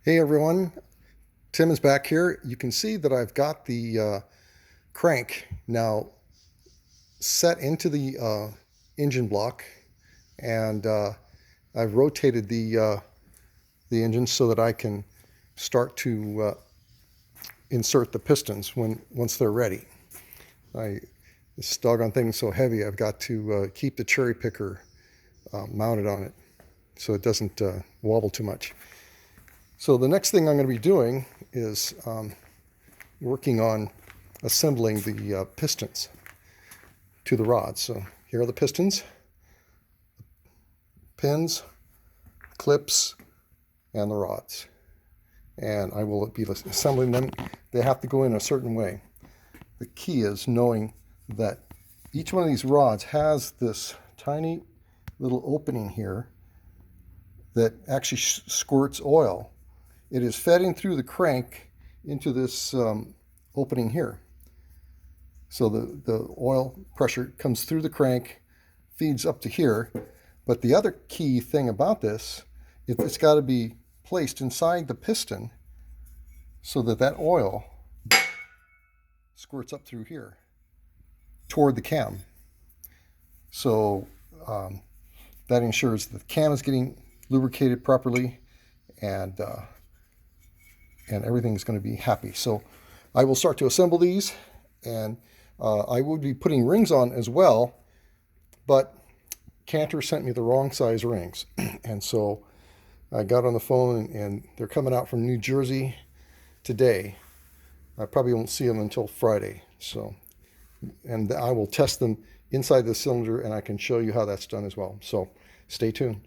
Hey everyone, Tim is back here. You can see that I've got the crank now set into the engine block, and I've rotated the engine so that I can start to insert the pistons once they're ready. This doggone thing's so heavy, I've got to keep the cherry picker mounted on it so it doesn't wobble too much. So the next thing I'm going to be doing is working on assembling the pistons to the rods. So here are the pistons, pins, clips, and the rods. And I will be assembling them. They have to go in a certain way. The key is knowing that each one of these rods has this tiny little opening here that actually squirts oil. It is fed in through the crank into this opening here. So the oil pressure comes through the crank, feeds up to here. But the other key thing about this, it's got to be placed inside the piston so that that oil squirts up through here toward the cam. So that ensures that the cam is getting lubricated properly, and everything's going to be happy. So I will start to assemble these, and I would be putting rings on as well, but Cantor sent me the wrong size rings. And so I got on the phone, and they're coming out from New Jersey today. I probably won't see them until Friday. So, and I will test them inside the cylinder, and I can show you how that's done as well. So stay tuned.